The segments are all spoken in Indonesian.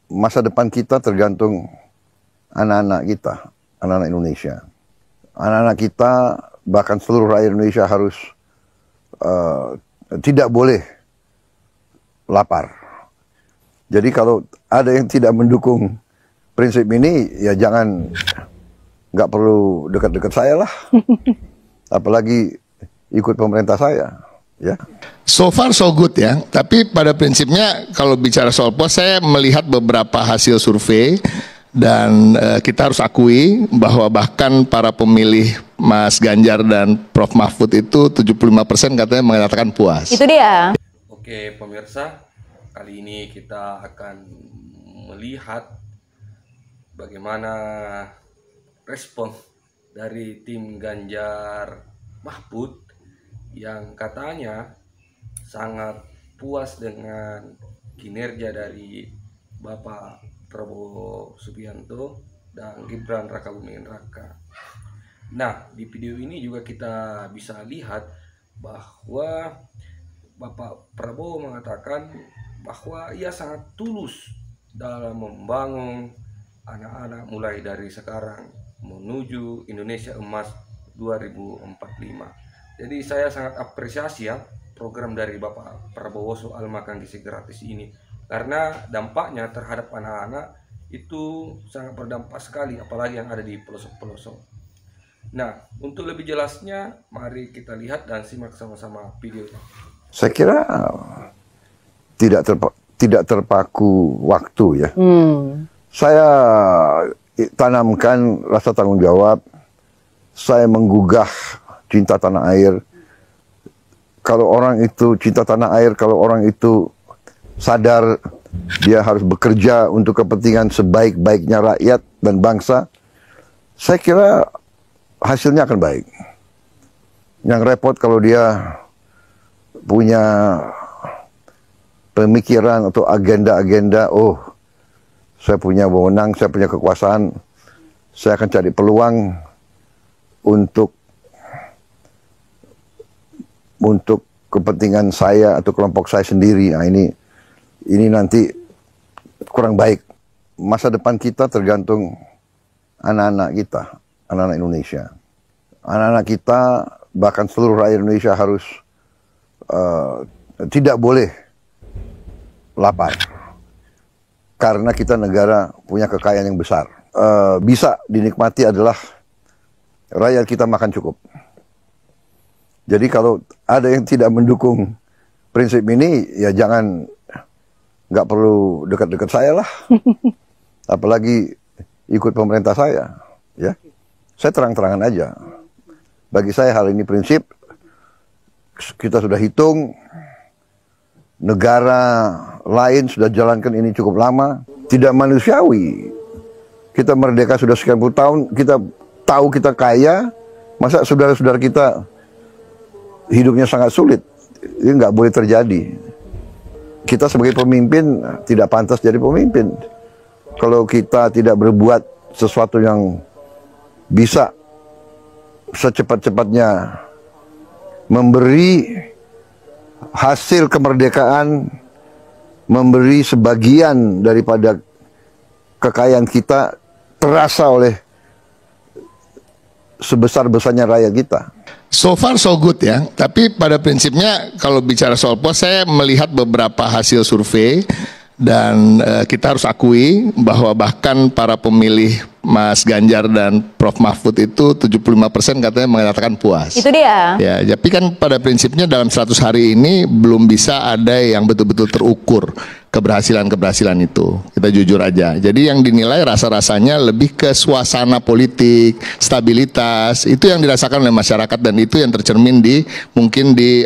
masa depan kita tergantung anak-anak kita, anak-anak Indonesia. Anak-anak kita, bahkan seluruh rakyat Indonesia harus tidak boleh lapar. Jadi kalau ada yang tidak mendukung prinsip ini, ya jangan, nggak perlu dekat-dekat saya lah. Apalagi ikut pemerintah saya. Ya. So far so good ya, tapi pada prinsipnya kalau bicara soal pos, saya melihat beberapa hasil survei dan kita harus akui bahwa bahkan para pemilih Mas Ganjar dan Prof Mahfud itu 75% katanya mengatakan puas. Itu dia. Oke pemirsa, kali ini kita akan melihat bagaimana respon dari tim Ganjar Mahfud yang katanya sangat puas dengan kinerja dari Bapak Prabowo Subianto dan Gibran Rakabuming Raka. Nah, di video ini juga kita bisa lihat bahwa Bapak Prabowo mengatakan bahwa ia sangat tulus dalam membangun anak-anak mulai dari sekarang menuju Indonesia Emas 2045. Jadi saya sangat apresiasi ya program dari Bapak Prabowo soal makan gizi gratis ini, karena dampaknya terhadap anak-anak itu sangat berdampak sekali, apalagi yang ada di pelosok-pelosok. Nah, untuk lebih jelasnya mari kita lihat dan simak sama-sama videonya. Saya kira tidak terpaku waktu ya. Saya tanamkan rasa tanggung jawab, saya menggugah cinta tanah air. Kalau orang itu cinta tanah air, kalau orang itu sadar dia harus bekerja untuk kepentingan sebaik-baiknya rakyat dan bangsa, saya kira hasilnya akan baik. Yang repot kalau dia punya pemikiran atau agenda-agenda, oh saya punya wewenang, saya punya kekuasaan, saya akan cari peluang untuk kepentingan saya atau kelompok saya sendiri. Nah ini nanti kurang baik. Masa depan kita tergantung anak-anak kita, anak-anak Indonesia. Anak-anak kita, bahkan seluruh rakyat Indonesia harus tidak boleh lapar. Karena kita negara punya kekayaan yang besar. Bisa dinikmati adalah rakyat kita makan cukup. Jadi kalau ada yang tidak mendukung prinsip ini, ya jangan, nggak perlu dekat-dekat saya lah. Apalagi ikut pemerintah saya. Ya, saya terang-terangan aja. Bagi saya hal ini prinsip. Kita sudah hitung, negara lain sudah jalankan ini cukup lama. Tidak manusiawi. Kita merdeka sudah sekian puluh tahun, kita tahu kita kaya, masa saudara-saudara kita hidupnya sangat sulit. Ini nggak boleh terjadi. Kita sebagai pemimpin tidak pantas jadi pemimpin kalau kita tidak berbuat sesuatu yang bisa secepat-cepatnya memberi hasil kemerdekaan, memberi sebagian daripada kekayaan kita terasa oleh sebesar-besarnya rakyat kita. So far so good ya, tapi pada prinsipnya kalau bicara soal pos, saya melihat beberapa hasil survei dan kita harus akui bahwa bahkan para pemilih Mas Ganjar dan Prof Mahfud itu 75% katanya mengatakan puas. Itu dia. Ya, tapi kan pada prinsipnya dalam 100 hari ini belum bisa ada yang betul-betul terukur keberhasilan itu. Kita jujur aja. Jadi yang dinilai rasa-rasanya lebih ke suasana politik, stabilitas, itu yang dirasakan oleh masyarakat dan itu yang tercermin di mungkin di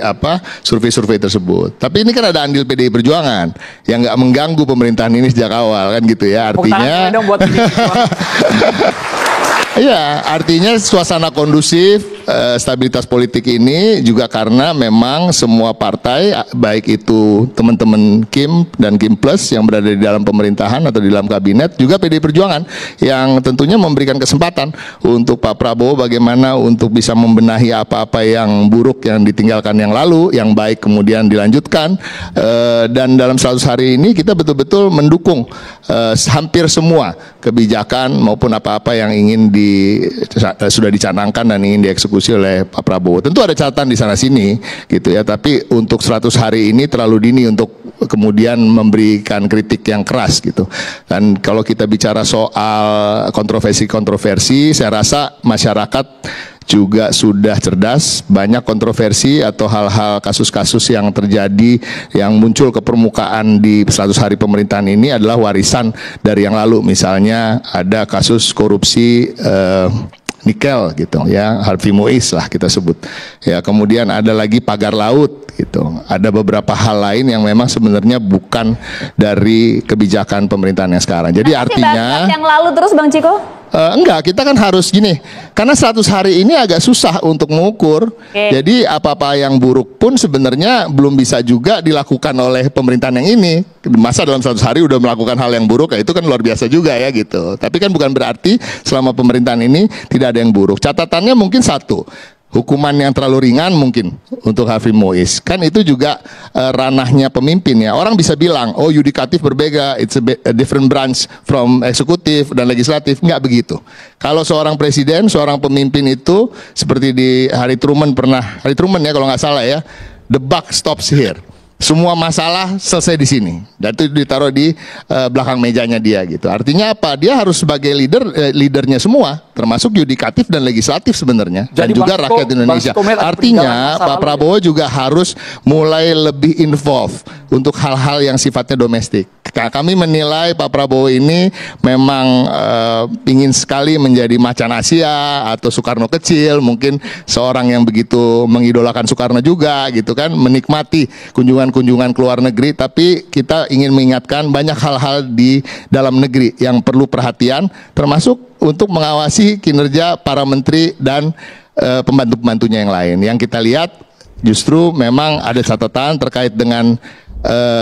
survei-survei tersebut. Tapi ini kan ada andil PDI Perjuangan yang nggak mengganggu pemerintahan ini sejak awal kan gitu ya. Artinya Iya, artinya suasana kondusif, stabilitas politik ini juga karena memang semua partai, baik itu teman-teman Kim dan Kim Plus yang berada di dalam pemerintahan atau di dalam kabinet, juga PDI Perjuangan yang tentunya memberikan kesempatan untuk Pak Prabowo bagaimana untuk bisa membenahi apa-apa yang buruk yang ditinggalkan yang lalu, yang baik kemudian dilanjutkan. Dan dalam 100 hari ini kita betul-betul mendukung hampir semua kebijakan maupun apa-apa yang ingin sudah dicanangkan dan ingin dieksekusi oleh Pak Prabowo. Tentu ada catatan di sana sini gitu ya, tapi untuk 100 hari ini terlalu dini untuk kemudian memberikan kritik yang keras gitu. Dan kalau kita bicara soal kontroversi, saya rasa masyarakat juga sudah cerdas. Banyak kontroversi atau hal-hal kasus-kasus yang terjadi yang muncul ke permukaan di 100 hari pemerintahan ini adalah warisan dari yang lalu. Misalnya ada kasus korupsi nikel gitu ya, Harvey Muiz lah kita sebut ya. Kemudian ada lagi pagar laut gitu. Ada beberapa hal lain yang memang sebenarnya bukan dari kebijakan pemerintahan yang sekarang. Jadi artinya yang lalu terus Bang Ciko? Enggak, kita kan harus gini, karena 100 hari ini agak susah untuk mengukur. Jadi apa-apa yang buruk pun sebenarnya belum bisa juga dilakukan oleh pemerintahan yang ini. Masa dalam 100 hari udah melakukan hal yang buruk, ya itu kan luar biasa juga ya gitu. Tapi kan bukan berarti selama pemerintahan ini tidak ada yang buruk. Catatannya mungkin satu, hukuman yang terlalu ringan mungkin untuk Harvey Muiz. Kan itu juga ranahnya pemimpin ya. Orang bisa bilang, oh yudikatif berbeda, it's a different branch from eksekutif dan legislatif. Nggak begitu. Kalau seorang presiden, seorang pemimpin itu seperti di Harry Truman ya kalau nggak salah ya, the buck stops here. Semua masalah selesai di sini. Dan itu ditaruh di belakang mejanya dia gitu. Artinya apa? Dia harus sebagai leadernya semua, termasuk yudikatif dan legislatif sebenarnya. Dan juga rakyat Indonesia. Artinya Pak Prabowo juga harus mulai lebih involve untuk hal-hal yang sifatnya domestik. Kami menilai Pak Prabowo ini memang ingin sekali menjadi macan Asia atau Soekarno kecil. Mungkin seorang yang begitu mengidolakan Soekarno juga gitu kan, menikmati kunjungan ke luar negeri, tapi kita ingin mengingatkan banyak hal-hal di dalam negeri yang perlu perhatian, termasuk untuk mengawasi kinerja para menteri dan pembantu-pembantunya yang lain. Yang kita lihat justru memang ada catatan terkait dengan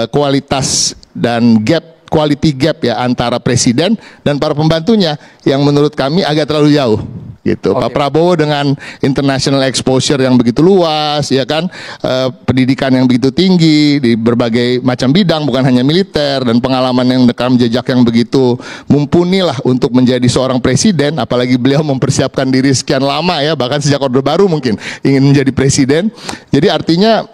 kualitas dan quality gap ya antara presiden dan para pembantunya yang menurut kami agak terlalu jauh. Gitu. Pak Prabowo dengan international exposure yang begitu luas, ya kan, pendidikan yang begitu tinggi di berbagai macam bidang, bukan hanya militer, dan pengalaman yang rekam jejak yang begitu mumpuni lah untuk menjadi seorang presiden, apalagi beliau mempersiapkan diri sekian lama ya, bahkan sejak Orde Baru mungkin ingin menjadi presiden. Jadi artinya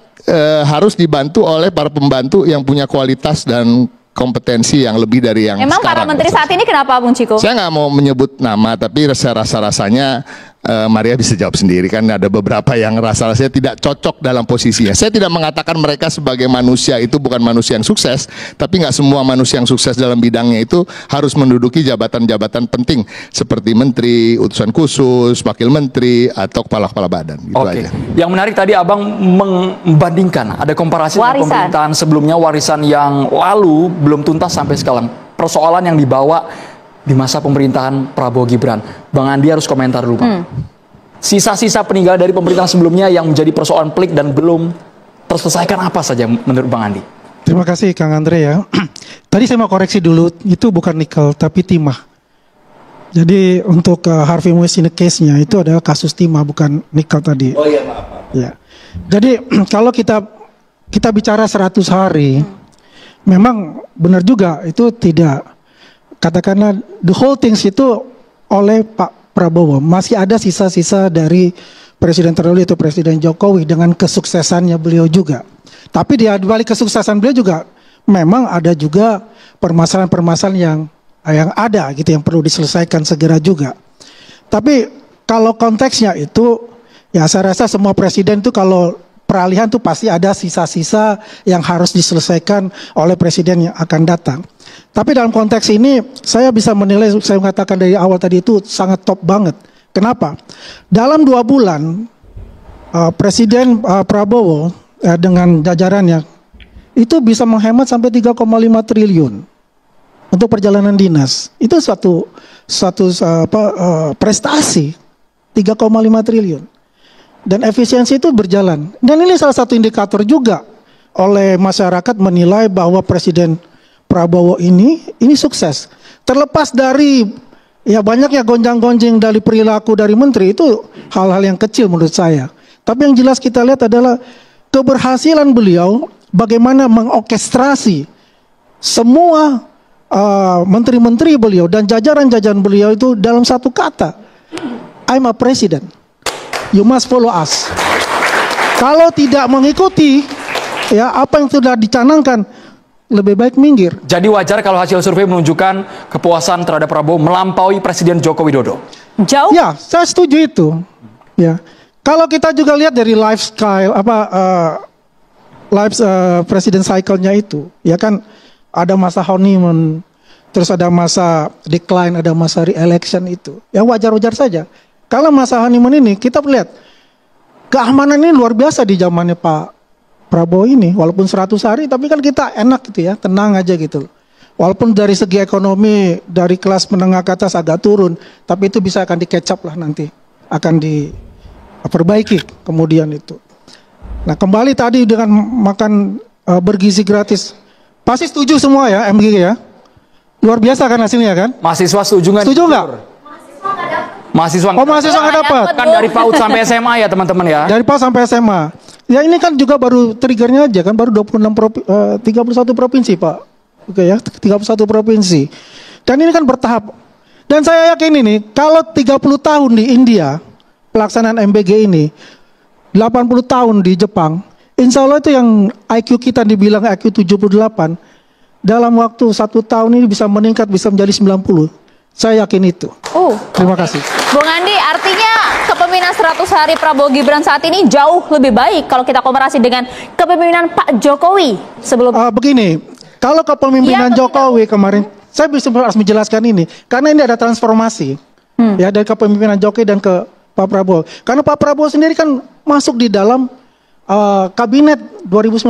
harus dibantu oleh para pembantu yang punya kualitas dan kompetensi yang lebih dari yang Emang sekarang. Para menteri saat ini kenapa Bung Ciko? Saya nggak mau menyebut nama, tapi rasa-rasanya Maria bisa jawab sendiri, kan ada beberapa yang rasa-rasanya tidak cocok dalam posisinya. Saya tidak mengatakan mereka sebagai manusia itu bukan manusia yang sukses, tapi nggak semua manusia yang sukses dalam bidangnya itu harus menduduki jabatan-jabatan penting seperti menteri, utusan khusus, wakil menteri, atau kepala-kepala badan. Gitu aja. Yang menarik tadi Abang membandingkan, ada komparasi dengan pemerintahan sebelumnya, warisan yang lalu belum tuntas sampai sekarang. Persoalan yang dibawa di masa pemerintahan Prabowo Gibran. Bang Andi harus komentar dulu, Pak. Sisa-sisa peninggalan dari pemerintahan sebelumnya yang menjadi persoalan pelik dan belum terselesaikan apa saja menurut Bang Andi? Terima kasih Kang Andre ya. Tadi saya mau koreksi dulu, itu bukan nikel tapi timah. Jadi untuk Harvey Muiz ini case-nya itu adalah kasus timah, bukan nikel tadi. Oh iya, maaf. Ya. Jadi kalau kita bicara 100 hari, memang benar juga itu tidak, katakanlah the whole things itu oleh Pak Prabowo. Masih ada sisa-sisa dari Presiden terdahulu itu Presiden Jokowi dengan kesuksesannya beliau juga. Tapi di balik kesuksesan beliau juga memang ada juga permasalahan-permasalahan yang ada gitu yang perlu diselesaikan segera juga. Tapi kalau konteksnya itu ya saya rasa semua presiden itu kalau peralihan tuh pasti ada sisa-sisa yang harus diselesaikan oleh presiden yang akan datang. Tapi dalam konteks ini saya bisa menilai, saya mengatakan dari awal tadi itu sangat top banget. Kenapa? Dalam 2 bulan Presiden Prabowo dengan jajarannya itu bisa menghemat sampai 3,5 triliun untuk perjalanan dinas. Itu suatu prestasi 3,5 triliun. dan efisiensi itu berjalan. Dan ini salah satu indikator juga oleh masyarakat menilai bahwa Presiden Prabowo ini sukses. Terlepas dari ya banyaknya gonjang-gonjing dari perilaku dari menteri, itu hal-hal yang kecil menurut saya. Tapi yang jelas kita lihat adalah keberhasilan beliau bagaimana mengorkestrasi semua menteri-menteri beliau dan jajaran-jajaran beliau itu dalam satu kata, I'm a president, you must follow us. Kalau tidak mengikuti ya apa yang sudah dicanangkan, lebih baik minggir. Jadi wajar kalau hasil survei menunjukkan kepuasan terhadap Prabowo melampaui Presiden Joko Widodo. Jauh? Ya, saya setuju itu. Ya, kalau kita juga lihat dari lifestyle presiden cycle-nya itu, ya kan ada masa honeymoon, terus ada masa decline, ada masa re-election itu. Ya wajar-wajar saja. Kalau masa honeymoon ini kita lihat keamanan ini luar biasa di zamannya Pak Prabowo ini, walaupun 100 hari, tapi kan kita enak gitu ya, tenang aja gitu. Walaupun dari segi ekonomi, dari kelas menengah ke atas agak turun, tapi itu bisa akan di-catch up lah nanti, akan diperbaiki kemudian itu. Nah kembali tadi dengan makan bergizi gratis, pasti setuju semua ya MGG ya, luar biasa kan hasilnya kan? Mahasiswa setuju nggak? Setuju nggak? Mahasiswa nggak dapat. Kan dari PAUD sampai SMA ya teman-teman ya? Dari PAUD sampai SMA. Ya ini kan juga baru triggernya aja kan, baru 31 provinsi Pak. Oke ya, 31 provinsi. Dan ini kan bertahap. Dan saya yakin ini, kalau 30 tahun di India, pelaksanaan MBG ini, 80 tahun di Jepang, insya Allah itu yang IQ kita dibilang IQ 78, dalam waktu 1 tahun ini bisa meningkat, bisa menjadi 90. Saya yakin itu. Terima kasih. Bung Andi, artinya kepemimpinan 100 hari Prabowo Gibran saat ini jauh lebih baik kalau kita komparasi dengan kepemimpinan Pak Jokowi sebelum. Begini, kalau kepemimpinan Jokowi kemarin, saya bisa harus menjelaskan ini, karena ini ada transformasi ya dari kepemimpinan Jokowi dan ke Pak Prabowo. Karena Pak Prabowo sendiri kan masuk di dalam kabinet 2019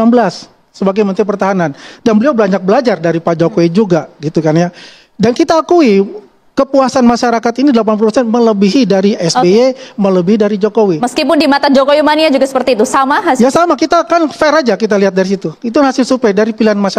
sebagai Menteri Pertahanan, dan beliau banyak belajar dari Pak Jokowi juga, gitu kan ya. Dan kita akui kepuasan masyarakat ini 80% melebihi dari SBY, melebihi dari Jokowi. Meskipun di mata Jokowi mania juga seperti itu, sama hasil. Ya sama, kita kan fair aja kita lihat dari situ. Itu hasil survei dari pilihan masyarakat.